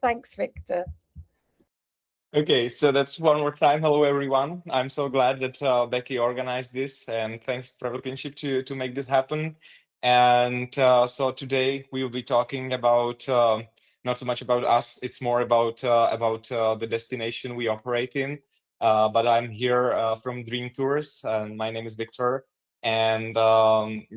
Thanks, Viktor. Okay, so that's one more time. Hello, everyone. I'm so glad that Becky organized this, and thanks Travel Kinship to make this happen. And so today we will be talking about not so much about us. It's more about the destination we operate in. But I'm here from Dream Tours, and my name is Viktor. And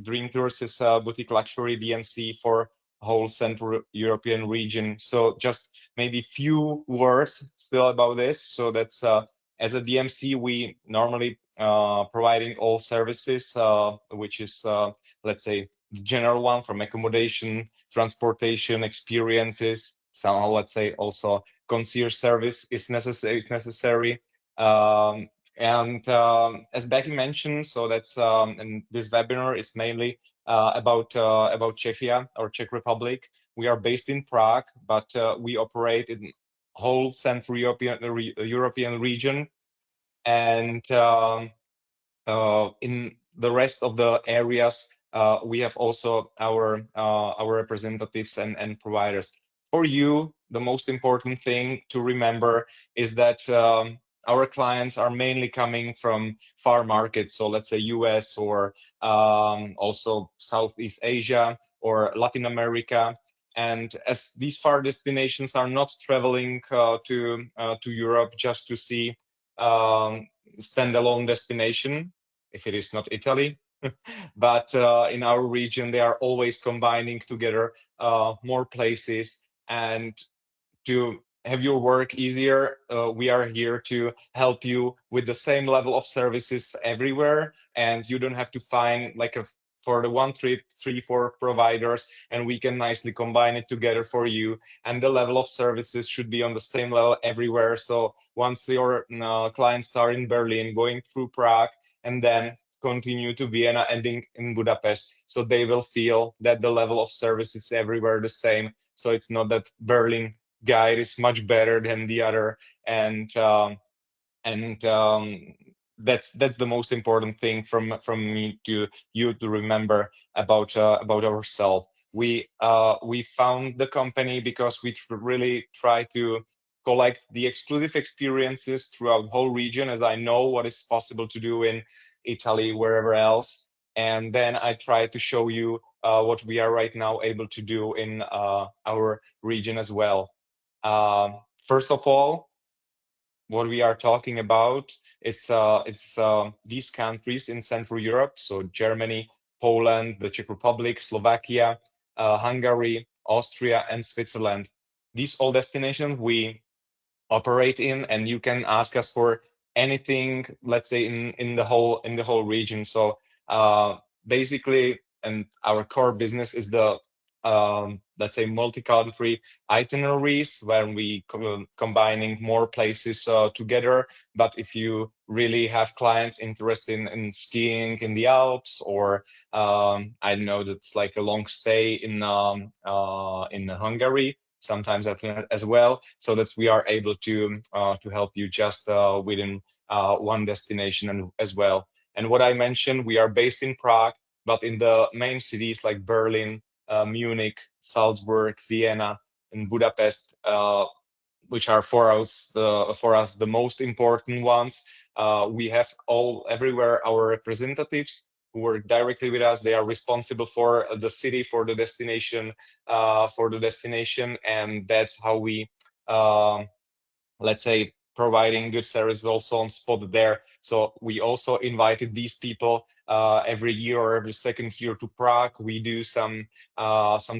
Dream Tours is a boutique luxury DMC for whole Central European region. So just maybe few words still about this. So that's as a DMC, we normally providing all services, which is let's say the general one from accommodation, transportation, experiences. Somehow, let's say also concierge service is necessary. And as Becky mentioned, so that's and this webinar is mainly about Czechia or Czech Republic. We are based in Prague, but we operate in whole Central European region, and in the rest of the areas, we have also our representatives and providers. For you, the most important thing to remember is that our clients are mainly coming from far markets, so let's say US or also Southeast Asia or Latin America. And as these far destinations are not traveling to Europe just to see standalone destination, if it is not Italy, but in our region they are always combining together more places. And to have your work easier, we are here to help you with the same level of services everywhere, and you don't have to find like a for the one trip 3-4 providers, and we can nicely combine it together for you. And the level of services should be on the same level everywhere. So once your clients are in Berlin, going through Prague, and then continue to Vienna, ending in Budapest, so they will feel that the level of service is everywhere the same. So it's not that Berlin guide is much better than the other, and that's the most important thing from me to you to remember about ourselves. We found the company because we really try to collect the exclusive experiences throughout the whole region, as I know what is possible to do in Italy, wherever else, and then I try to show you what we are right now able to do in our region as well. First of all, what we are talking about is these countries in Central Europe, so Germany, Poland, the Czech Republic, Slovakia, Hungary, Austria, and Switzerland. These all destinations we operate in, and you can ask us for anything, let's say in the whole region. So basically, and our core business is the let's say multi-country itineraries, where we combining more places together. But if you really have clients interested in skiing in the Alps, or I know that's like a long stay in Hungary, sometimes as well, so that we are able to help you just within one destination and as well. And what I mentioned, we are based in Prague, but in the main cities like Berlin, Munich, Salzburg, Vienna, and Budapest, which are for us the most important ones. We have everywhere our representatives who work directly with us. They are responsible for the city, for the destination, and that's how we let's say providing good services also on spot there. So we also invited these people every year or every second year to Prague. We do some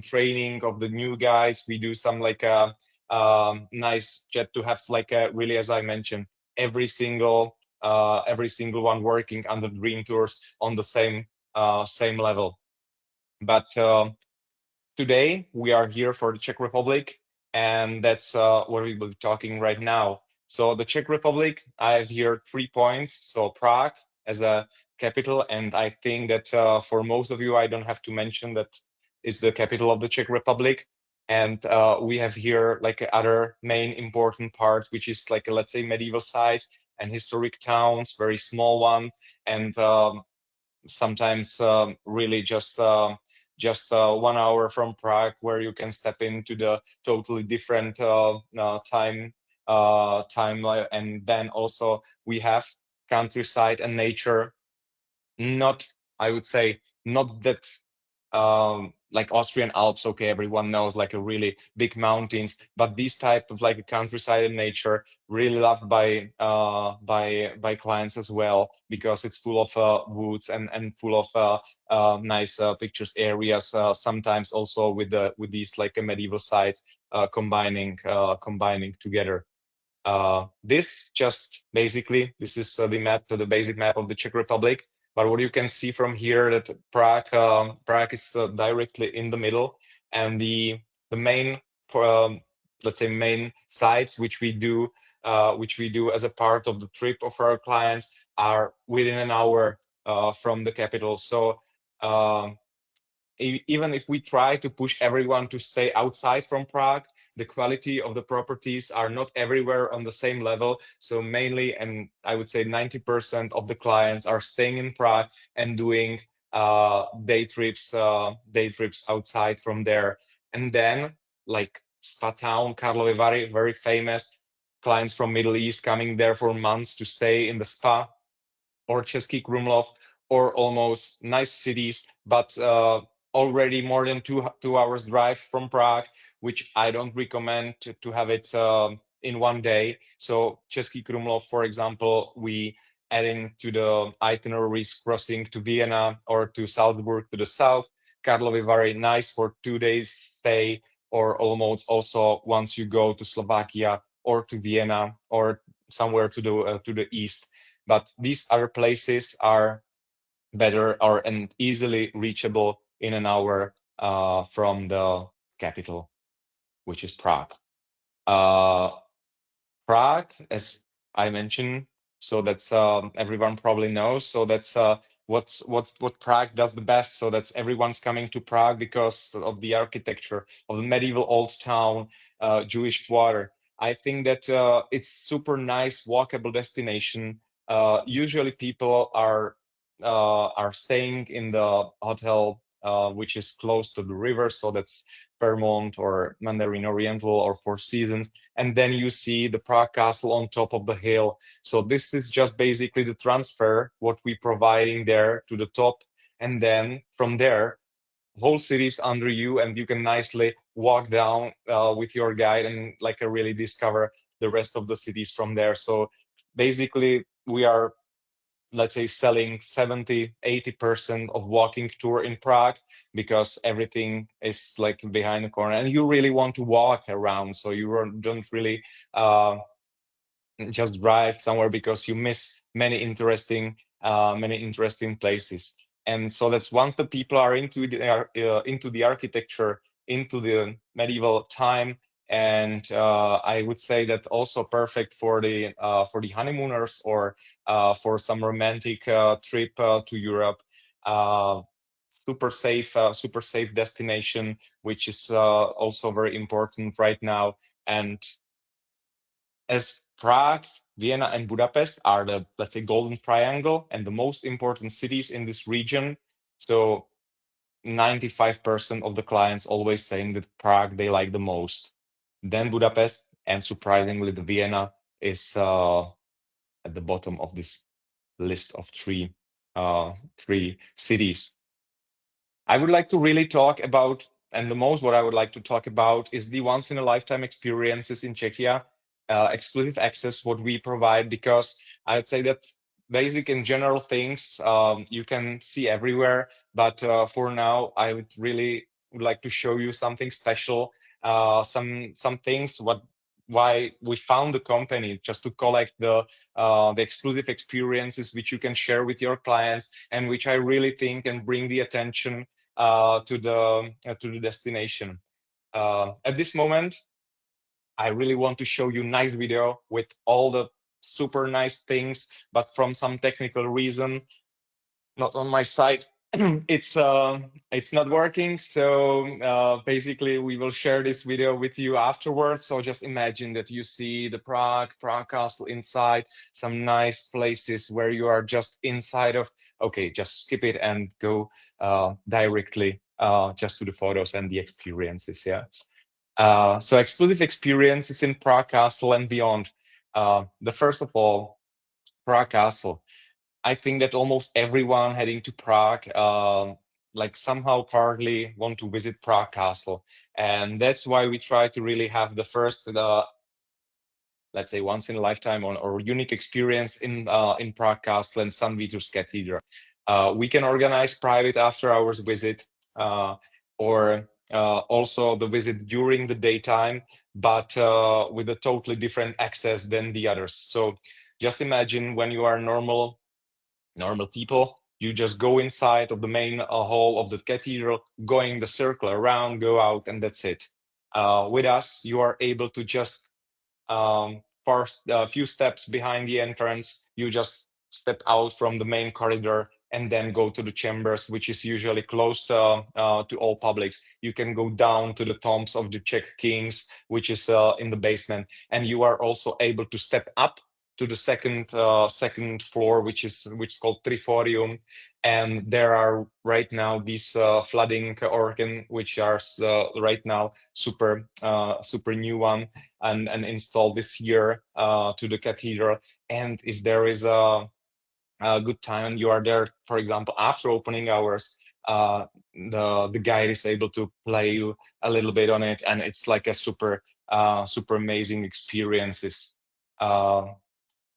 training of the new guys. We do some like nice jet to have like a really, as I mentioned, every single one working under Dream Tours on the same level. But today we are here for the Czech Republic, and that's what we will be talking right now. So the Czech Republic, I have here 3 points. So Prague as a capital, and I think that for most of you, I don't have to mention that is the capital of the Czech Republic. And we have here like other main important part, which is like let's say medieval sites and historic towns, very small one, and sometimes really just just 1 hour from Prague, where you can step into the totally different timeline. And then also we have countryside and nature, not, I would say, not that like Austrian Alps. Okay, everyone knows, like a really big mountains, but these type of like a countryside and nature really loved by clients as well, because it's full of woods and full of nice pictures areas. Sometimes also with these like medieval sites combining together. This just basically, this is the map, the basic map of the Czech Republic. But what you can see from here, that Prague is directly in the middle, and the main, um, let's say, main sites which we do as a part of the trip of our clients, are within an hour from the capital. So even if we try to push everyone to stay outside from Prague, the quality of the properties are not everywhere on the same level. So mainly, and I would say 90% of the clients are staying in Prague and doing day trips outside from there. And then, like spa town, Karlovy Vary, very famous. Clients from Middle East coming there for months to stay in the spa, or Český Krumlov, or almost nice cities, but already more than 2 hours drive from Prague, which I don't recommend to have it in one day. So Český Krumlov, for example, we adding to the itineraries, crossing to Vienna or to Salzburg to the south. Karlovy Vary, nice for 2 days stay, or almost also once you go to Slovakia or to Vienna or somewhere to the east. But these other places are better or and easily reachable in an hour from the capital, which is Prague. Uh, Prague, as I mentioned, so that's everyone probably knows. So that's what Prague does the best. So that's everyone's coming to Prague because of the architecture of the medieval old town, Jewish quarter. I think that it's super nice walkable destination. Usually people are staying in the hotel which is close to the river, so that's Fairmont or Mandarin Oriental or Four Seasons, and then you see the Prague Castle on top of the hill. So this is just basically the transfer what we providing there to the top, and then from there whole city is under you, and you can nicely walk down with your guide and like really discover the rest of the cities from there. So basically we are, let's say, selling 70-80% of walking tour in Prague, because everything is like behind the corner and you really want to walk around, so you don't really just drive somewhere, because you miss many interesting places. And so that's, once the people are into the architecture, into the medieval time, and I would say that also perfect for the honeymooners, or for some romantic trip to Europe. Uh, super safe destination, which is also very important right now. And as Prague, Vienna, and Budapest are the, let's say, golden triangle and the most important cities in this region. So 95% of the clients always saying that Prague they like the most. Then Budapest, and surprisingly, the Vienna is at the bottom of this list of three cities. I would like to really talk about, and the most what I would like to talk about is the once in a lifetime experiences in Czechia, exclusive access what we provide, because I'd say that basic and general things you can see everywhere, but for now I would like to show you something special, some things why we found the company, just to collect the exclusive experiences which you can share with your clients, and which I really think can bring the attention to the destination. At this moment, I really want to show you nice video with all the super nice things, but from some technical reason, not on my side, it's not working. So basically, we will share this video with you afterwards. So just imagine that you see the Prague Castle inside, some nice places where you are just inside of. Okay, just skip it and go directly just to the photos and the experiences. Yeah. So exclusive experiences in Prague Castle and beyond. The first of all, Prague Castle. I think that almost everyone heading to Prague, like somehow partly want to visit Prague Castle, and that's why we try to really have the first, let's say, once in a lifetime or unique experience in Prague Castle and St. Vitus Cathedral. We can organize private after hours visit, or also the visit during the daytime, but with a totally different access than the others. So just imagine when you are normal people, you just go inside of the main hall of the cathedral, going the circle around, go out, and that's it. With us, you are able to just first a few steps behind the entrance, you just step out from the main corridor and then go to the chambers, which is usually closed to all publics. You can go down to the tombs of the Czech kings, which is in the basement, and you are also able to step up to the second floor, which is called Triforium, and there are right now these flooding organ, which are right now super new one and installed this year to the cathedral. And if there is a good time and you are there, for example, after opening hours, the guide is able to play you a little bit on it, and it's like a super amazing experiences.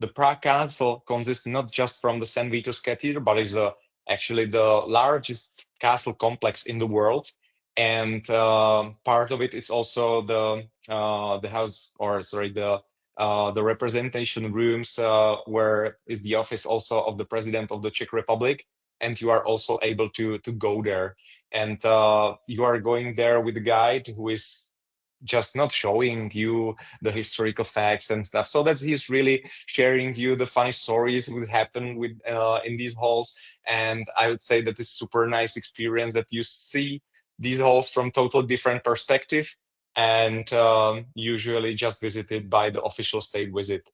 The Prague Castle consists not just from the St. Vitus Cathedral, but is actually the largest castle complex in the world. And part of it is also the house, or sorry, the representation rooms, where is the office also of the President of the Czech Republic. And you are also able to go there. And you are going there with a guide who is just not showing you the historical facts and stuff, so that he's really sharing you the funny stories that happen with in these halls. And I would say that it's super nice experience that you see these halls from total different perspective, and usually just visited by the official state visit.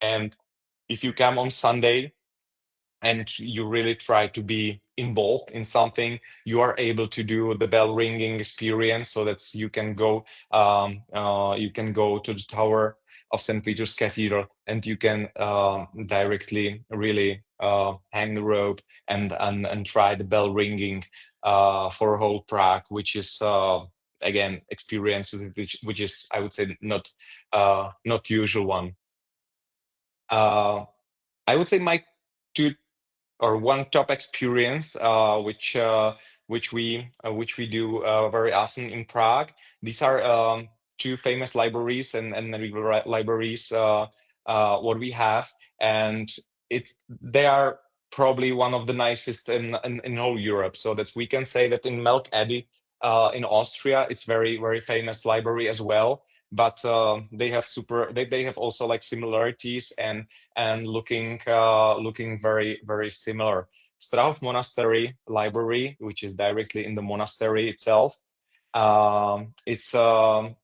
And if you come on Sunday and you really try to be involved in something, you are able to do the bell ringing experience, so that you can go to the tower of St. Peter's Cathedral, and you can directly really hang the rope and try the bell ringing for whole Prague, which is again experience which is, I would say, not usual one. Uh, I would say my two or one top experience, which we do very often in Prague. These are two famous libraries and libraries what we have, and they are probably one of the nicest in all Europe. So that we can say that in Melk Eddy in Austria, it's very famous library as well. But they have also like similarities and looking very similar. Straov Monastery Library, which is directly in the monastery itself. It's one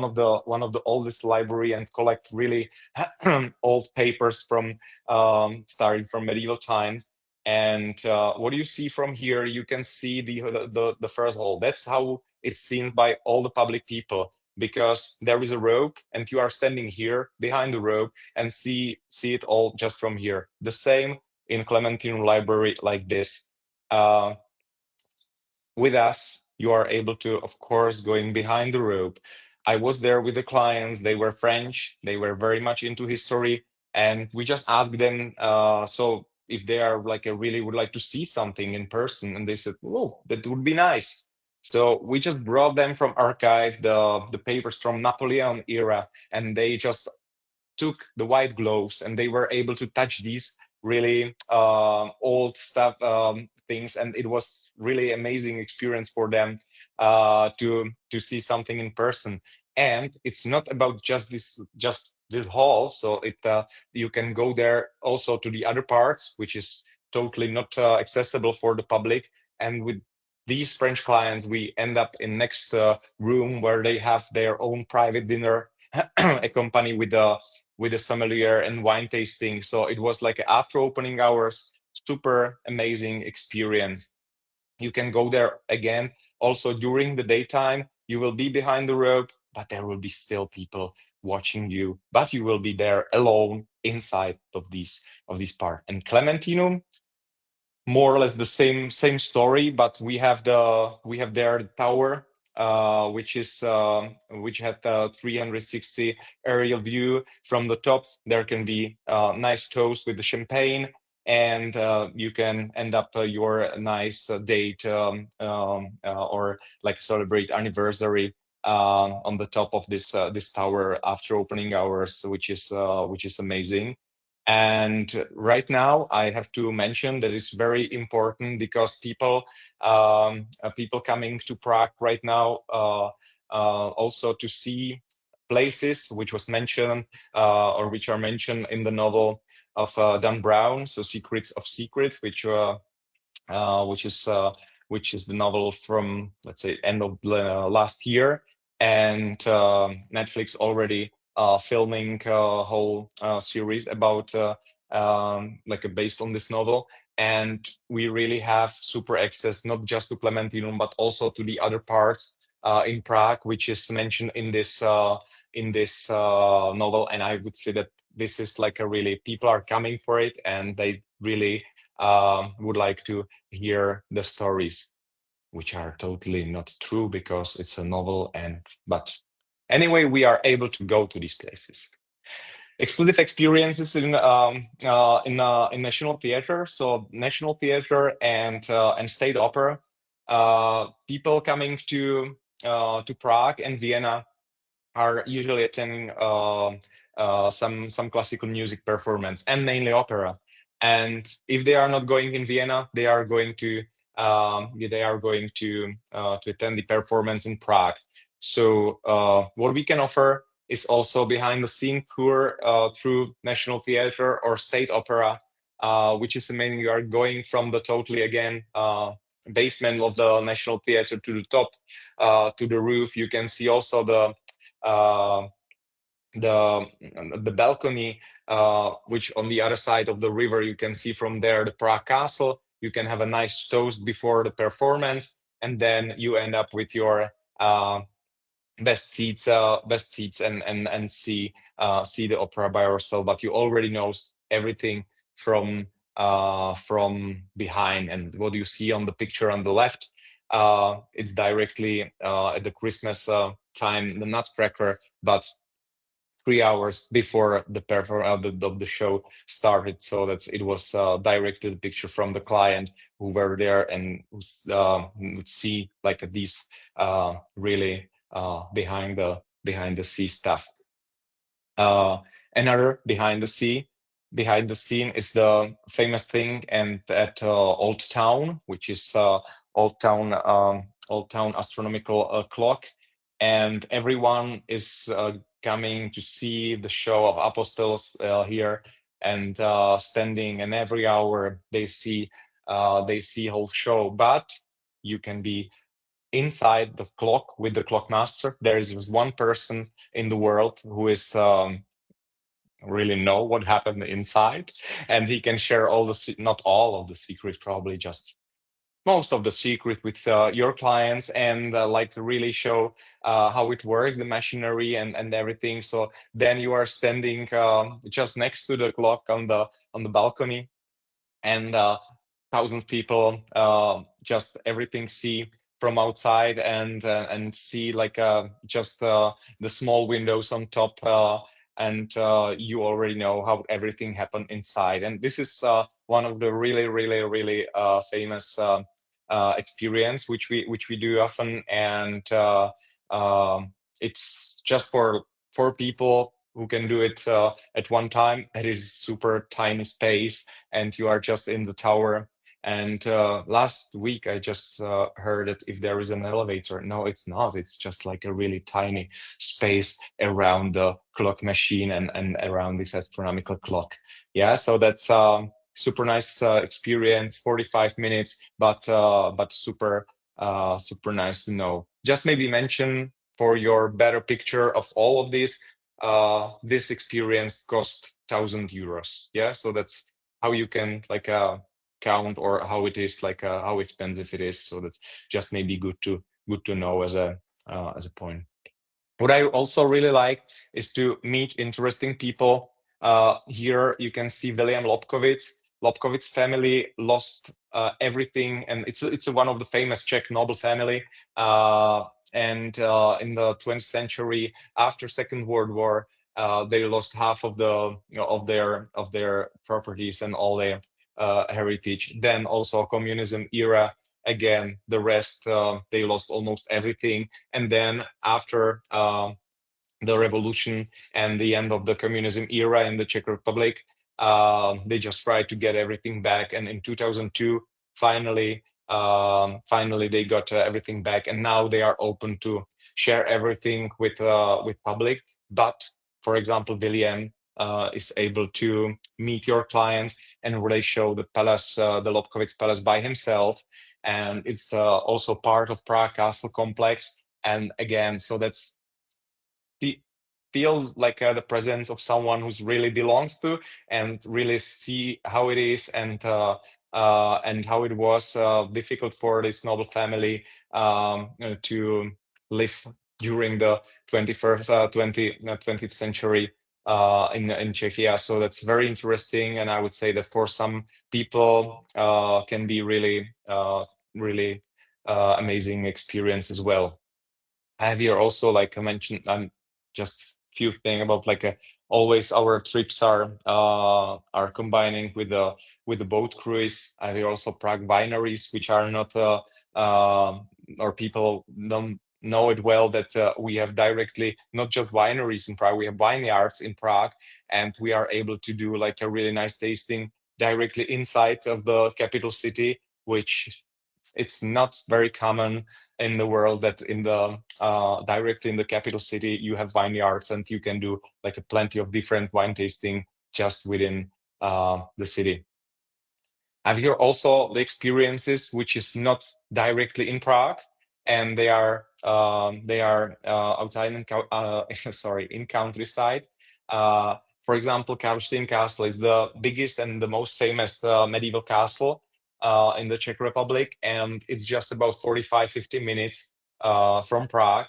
of the oldest library and collect really old papers from starting from medieval times. And what do you see from here? You can see the first hall. That's how it's seen by all the public people, because there is a rope and you are standing here behind the rope and see it all just from here. The same in Clementine Library like this. Uh, with us, you are able to, of course, going behind the rope. I was there with the clients. They were French. They were very much into history, and we just asked them, so if they are like, really would like to see something in person, and they said, "Oh, that would be nice." So we just brought them from archive the papers from Napoleon era, and they just took the white gloves and they were able to touch these really old stuff things, and it was really amazing experience for them to see something in person. And it's not about just this hall, so you can go there also to the other parts, which is totally not accessible for the public. And with these French clients, we end up in next room where they have their own private dinner accompanied with a sommelier and wine tasting. So it was like after opening hours, super amazing experience. You can go there again. Also during the daytime, you will be behind the rope, but there will be still people watching you. But you will be there alone inside of these part. And Clementinum, more or less the same story, but we have there the tower, which had 360 aerial view from the top. There can be nice toast with the champagne, and you can end up your nice date, or like celebrate anniversary on the top of this tower after opening hours, which is amazing. And right now, I have to mention that it's very important because people coming to Prague right now, also to see places which was mentioned, or which are mentioned in the novel of Dan Brown, so Secrets of Secret, uh, which is uh, which is the novel from, let's say, end of last year. And Netflix already filming a whole series about based on this novel. And we really have super access not just to Clementinum but also to the other parts in Prague, which is mentioned in this novel. And I would say that this is like a really, people are coming for it, and they really would like to hear the stories, which are totally not true because it's a novel. And but anyway, we are able to go to these places. Exclusive experiences in National Theatre. So National Theatre and State Opera. People coming to Prague and Vienna are usually attending some classical music performance and mainly opera. And if they are not going in Vienna, they are going to attend the performance in Prague. So what we can offer is also behind the scene tour through National Theatre or State Opera, which is meaning you are going from the totally again basement of the National Theatre to the top, to the roof. You can see also uh, the the balcony, which on the other side of the river you can see from there the Prague Castle. You can have a nice toast before the performance, and then you end up with your best seats, and see the opera by yourself. But you already know everything from behind. And what you see on the picture on the left, it's directly at the Christmas time, the Nutcracker, but 3 hours before the of the show started. So that's it was directly picture from the client who were there and would see like these really behind the sea stuff. Uh, Another behind the scene is the famous thing and at Old Town, which is Old Town astronomical clock, and everyone is coming to see the show of apostles here, and standing, and every hour they see whole show. But you can be inside the clock with the clock master. There is just one person in the world who is really know what happened inside, and he can share all not all of the secret, probably just most of the secret with your clients, and like really show how it works, the machinery and everything. So then you are standing just next to the clock on the balcony, and thousand people just everything see from outside, and see like just the small windows on top, and you already know how everything happened inside. And this is one of the really famous experience which we do often. And it's just for four people who can do it at one time. It is super tiny space, and you are just in the tower. And last week, I just heard that if there is an elevator, no, it's not. It's just like a really tiny space around the clock machine, and around this astronomical clock. Yeah, so that's super nice experience. 45 minutes, but super nice to know. Just maybe mention for your better picture of all of this experience cost €1,000. Yeah, so that's how you can like count or how it is like how expensive it is. So that's just maybe good to know as a point. What I also really like is to meet interesting people. Here you can see William Lobkowitz. Lobkowitz family lost everything, and it's one of the famous Czech noble family. And in the 20th century, after Second World War, they lost half of of their properties and all their heritage. Then also communism era. Again, the rest they lost almost everything, and then after the revolution and the end of the communism era in the Czech Republic, they just tried to get everything back. And in 2002, finally they got everything back, and now they are open to share everything with public. But for example, William is able to meet your clients and really show the palace, the Lobkowitz Palace by himself, and it's also part of Prague Castle complex. And again, so that's fe- feels like the presence of someone who's really belongs to and really see how it is and how it was difficult for this noble family to live during the 21st 20th century in Czechia. So that's very interesting, and I would say that for some people can be really amazing experience as well. I have here also, like I mentioned, just few thing about like always our trips are combining with the boat cruise. I have here also Prague wineries, which are not or people don't know it well that we have directly not just wineries in Prague, we have vineyards in Prague, and we are able to do like a really nice tasting directly inside of the capital city, which it's not very common in the world that in the directly in the capital city you have vineyards and you can do like a plenty of different wine tasting just within the city. I have here also the experiences which is not directly in Prague, and they are outside in sorry, in countryside. For example, Karlštejn Castle is the biggest and the most famous medieval castle in the Czech Republic, and it's just about 45-50 minutes from Prague,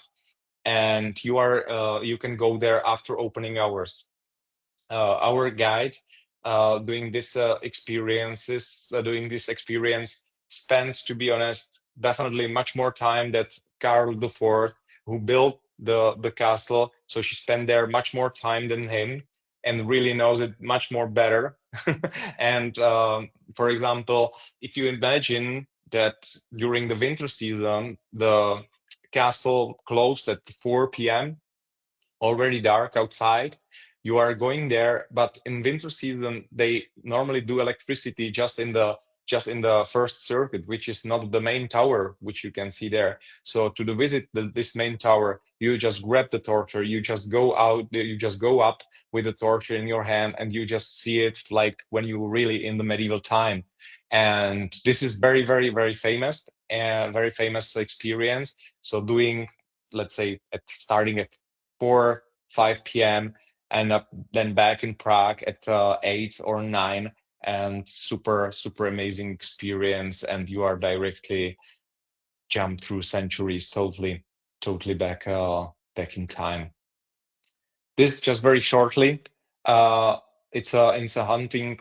and you can go there after opening hours. Our guide doing this experience spends, to be honest, definitely much more time that Karl the Fourth, who built the castle. So she spent there much more time than him and really knows it much more better. And for example, if you imagine that during the winter season, the castle closed at 4 p.m., already dark outside, you are going there, but in winter season they normally do electricity just in the first circuit, which is not the main tower which you can see there. So to visit this main tower, you just grab the torch, you just go out, you just go up with the torch in your hand, and you just see it like when you were really in the medieval time. And this is very famous and very famous experience. So doing, let's say, at starting at 4 5 p.m. and then back in Prague at 8 or 9, and super amazing experience, and you are directly jump through centuries, totally back in time. This just very shortly. It's a hunting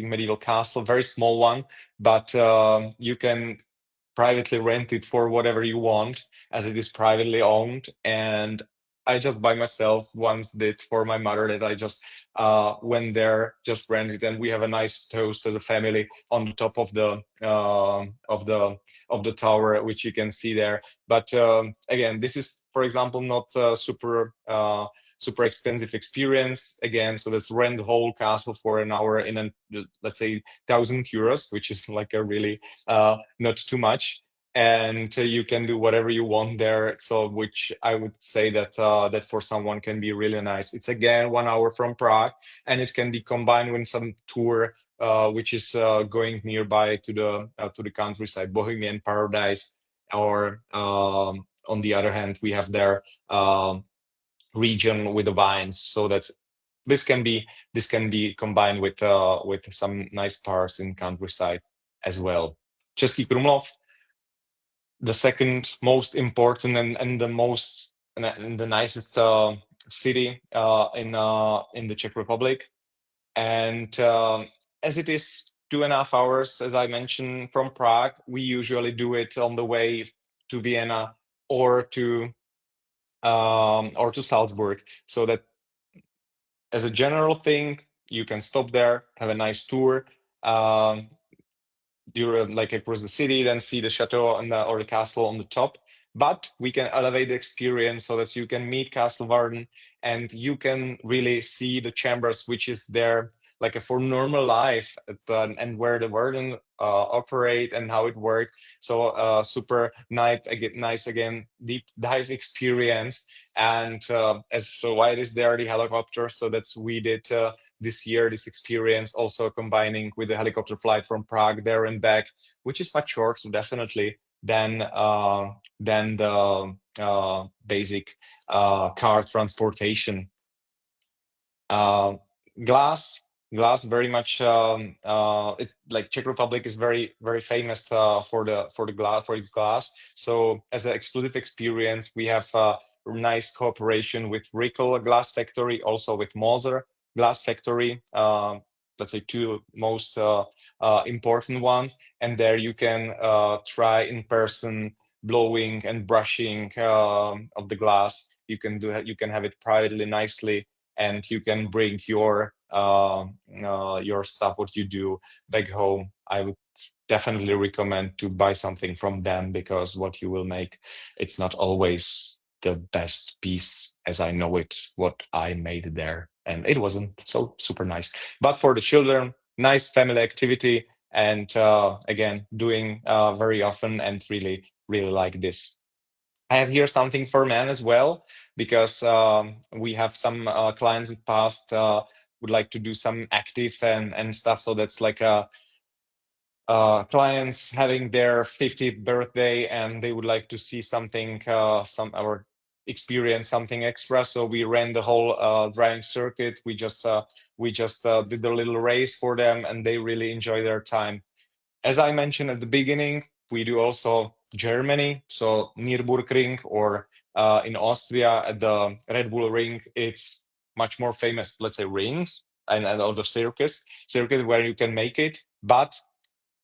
medieval castle, very small one, but you can privately rent it for whatever you want, as it is privately owned. And I just by myself once did for my mother that I just went there, just rented, and we have a nice toast as a family on the top of the tower, which you can see there. But again, this is, for example, not super expensive experience again. So let's rent the whole castle for an hour in let's say 1,000 euros, which is like a really not too much, and you can do whatever you want there. So which I would say that that for someone can be really nice. It's again 1 hour from Prague, and it can be combined with some tour which is going nearby to the countryside, Bohemian Paradise, or on the other hand we have there region with the vines. So that's this can be combined with some nice parks in countryside as well. Český Krumlov, the second most important and the most and the nicest city in the Czech Republic. And as it is 2.5 hours, as I mentioned, from Prague, we usually do it on the way to Vienna or to Salzburg. So that as a general thing, you can stop there, have a nice tour. You're like across the city, then see the chateau or the castle on the top. But we can elevate the experience so that you can meet Castle Varden and you can really see the chambers, which is there like for normal life and where the Varden operate and how it works. So super nice again, deep dive experience. And as so why it is there the helicopter, so that's we did this year, this experience, also combining with the helicopter flight from Prague there and back, which is much shorter, definitely, than the basic car transportation. Uh, glass, very much. It's like Czech Republic is very famous for the glass for its glass. So as an exclusive experience, we have nice cooperation with Rickel Glass Factory, also with Moser Glass Factory. Let's say two most important ones, and there you can try in person blowing and brushing of the glass. You can have it privately, nicely, and you can bring your stuff, what you do, back home. I would definitely recommend to buy something from them, because what you will make, it's not always the best piece as I know it, what I made there. And it wasn't so super nice. But for the children, nice family activity. And again, doing very often and really like this. I have here something for men as well, because we have some clients in the past would like to do some active and stuff. So that's like a clients having their 50th birthday and they would like to see something, or experience something extra. So we ran the whole driving circuit. We just did a little race for them, and they really enjoy their time. As I mentioned at the beginning, we do also Germany, so Nürburgring, or in Austria at the Red Bull Ring. It's much more famous, let's say, rings and all the circuit where you can make it. But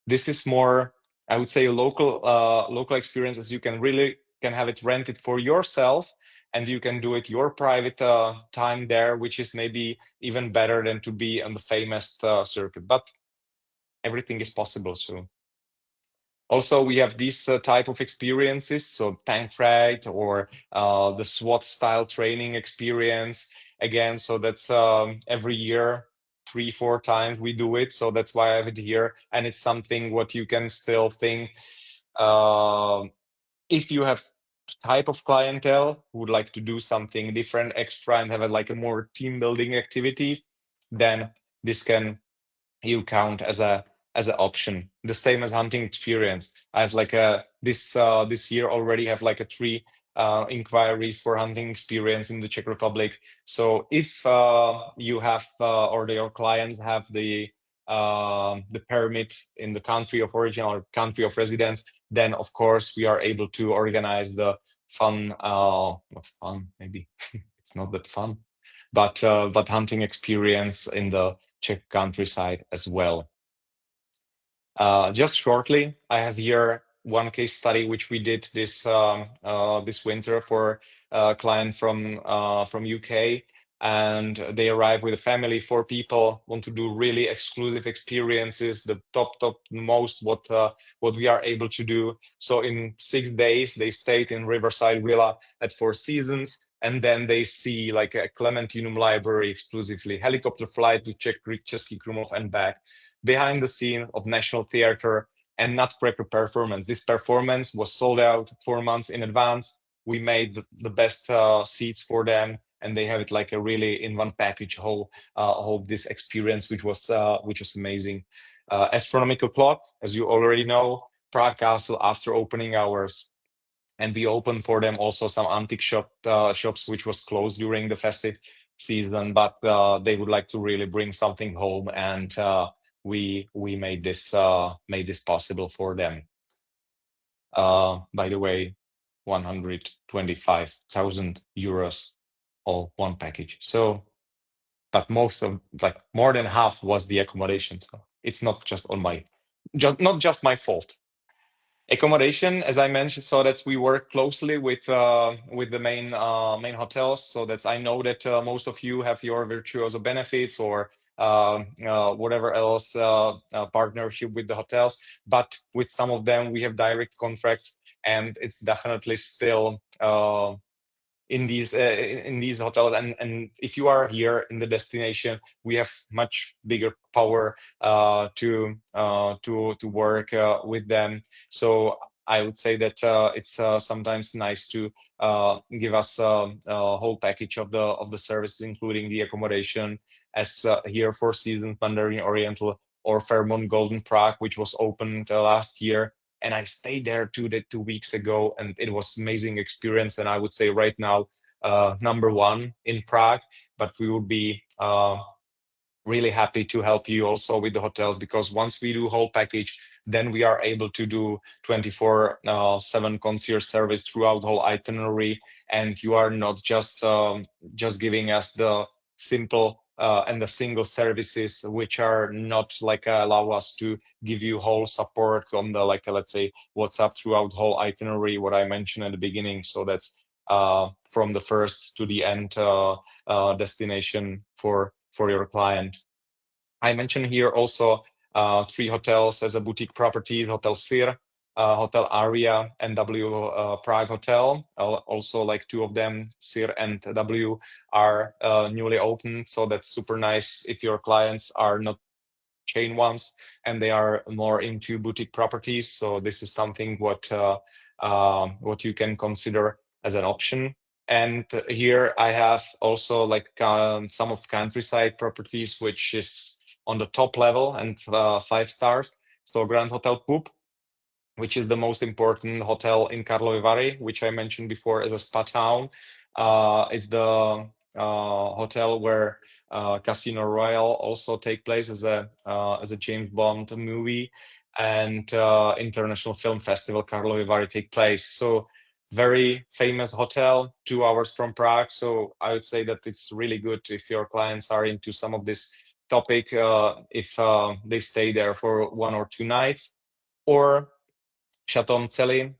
this is more, I would say, a local experience, as you can have it rented for yourself, and you can do it your private time there, which is maybe even better than to be on the famous circuit. But everything is possible. So also we have these type of experiences, so tank ride or the SWAT style training experience again. So that's every year 3-4 times we do it. So that's why I have it here, and it's something what you can still think uh, if you have type of clientele who would like to do something different, extra, and have like a more team building activity, then this can you count as an option. The same as hunting experience. I have like a this year already have like a 3 inquiries for hunting experience in the Czech Republic. So if you have or your clients have the permit in the country of origin or country of residence, then of course we are able to organize the fun, not fun, maybe it's not that fun, but hunting experience in the Czech countryside as well. Just shortly, I have here one case study which we did this winter for a client from UK, and they arrive with a family, 4 people, want to do really exclusive experiences, the top most what we are able to do. So in 6 days, they stayed in Riverside Villa at Four Seasons, and then they see like a Clementinum library exclusively, helicopter flight to Český Krumlov and back, behind the scene of National Theatre, and Nutcracker performance. This performance was sold out 4 months in advance. We made the best seats for them, and they have it like a really in one package whole this experience, which was amazing. Astronomical clock, as you already know, Prague Castle after opening hours, and we opened for them also some antique shops which was closed during the festive season, but they would like to really bring something home, and we made this possible for them. By the way, 125,000 euros, all one package. So, but most of, like, more than half was the accommodation. So it's not just on my, not just my fault. Accommodation, as I mentioned, so that we work closely with the main hotels. So that's, I know that most of you have your virtuoso benefits or whatever else partnership with the hotels, but with some of them we have direct contracts, and it's definitely still in these hotels, and if you are here in the destination, we have much bigger power to work with them. So I would say that it's sometimes nice to give us a whole package of the services, including the accommodation, as here Four Seasons Mandarin Oriental or Fairmont Golden Prague, which was opened last year, and I stayed there 2 weeks ago, and it was amazing experience. And I would say right now, number one in Prague. But we would be really happy to help you also with the hotels, because once we do whole package, then we are able to do 24/7 concierge service throughout the whole itinerary, and you are not just giving us the simple and the single services, which are not like allow us to give you whole support on the, like, let's say, WhatsApp throughout the whole itinerary, what I mentioned at the beginning. So that's from the first to the end destination for your client. I mentioned here also three hotels as a boutique property: Hotel Sir, Hotel Aria, and W Prague Hotel. Also, like two of them, Sir and W, are newly opened. So that's super nice if your clients are not chain ones and they are more into boutique properties. So this is something what you can consider as an option. And here I have also like some of countryside properties, which is on the top level and 5 stars. So Grand Hotel Pup, which is the most important hotel in Karlovy Vary, which I mentioned before as a spa town. It's the hotel where Casino Royale also take place as a James Bond movie, and International Film Festival Karlovy Vary take place. So very famous hotel, 2 hours from Prague. So I would say that it's really good if your clients are into some of this topic, if they stay there for 1 or 2 nights. Or Chateau Celi,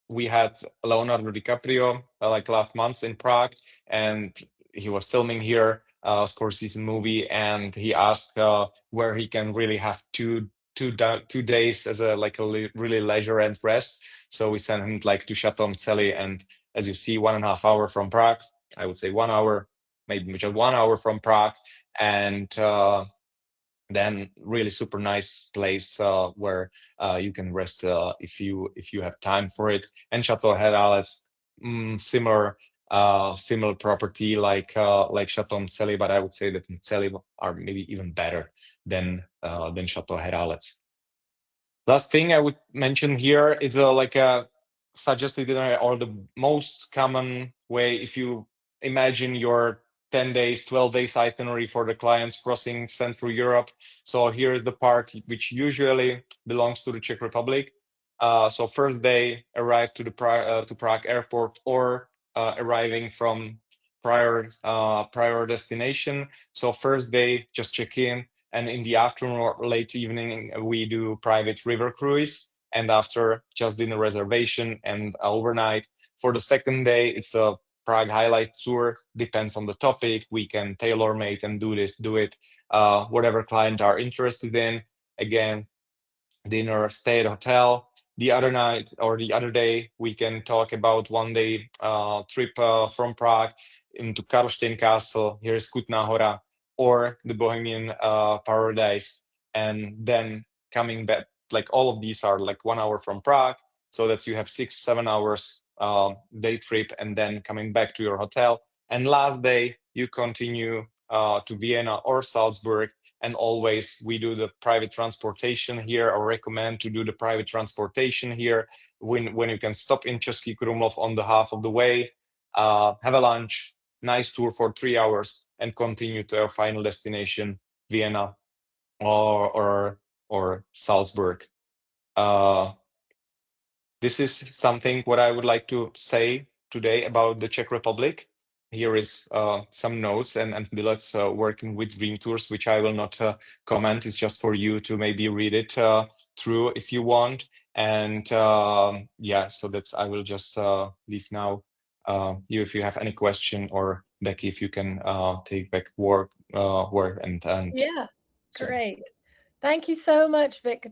we had Leonardo DiCaprio like last month in Prague, and he was filming here Scorsese movie, and he asked where he can really have 2 days as a like a really leisure and rest. So we sent him like to Chateau Celi, and as you see, 1.5 hour from Prague. I would say 1 hour, maybe just 1 hour from Prague, and then really super nice place where you can rest if you have time for it. And Chateau Herales, similar property like Chateau Celi, but I would say that Celi are maybe even better than Chateau Herales. Last thing I would mention here is like a suggested or the most common way if you imagine your 10 days, 12 days itinerary for the clients crossing Central Europe. So here is the part which usually belongs to the Czech Republic. So first day arrive to the Prague airport, or arriving from prior destination. So first day just check in, and in the afternoon or late evening we do private river cruise, and after just dinner reservation and overnight. For the second day it's a Prague highlight tour, depends on the topic. We can tailor make and do it whatever client are interested in. Again, dinner, stay at a hotel. The other night or the other day, we can talk about 1 day trip from Prague into Karlstein Castle. Here's Kutná Hora, or the Bohemian Paradise, and then coming back. Like all of these are like 1 hour from Prague, so that you have 6-7 hours day trip, and then coming back to your hotel. And last day, you continue to Vienna or Salzburg, and always we do the private transportation here, or recommend to do the private transportation here when you can stop in Český Krumlov on the half of the way, have a lunch, nice tour for 3 hours and continue to our final destination, Vienna or Salzburg. This is something what I would like to say today about the Czech Republic. Here is some notes and billets working with Dream Tours, which I will not comment. It's just for you to maybe read it through if you want. And yeah, so that's, I will just leave now. You, if you have any question, or Becky, if you can take back work and Yeah, so. great. Thank you so much, Viktor.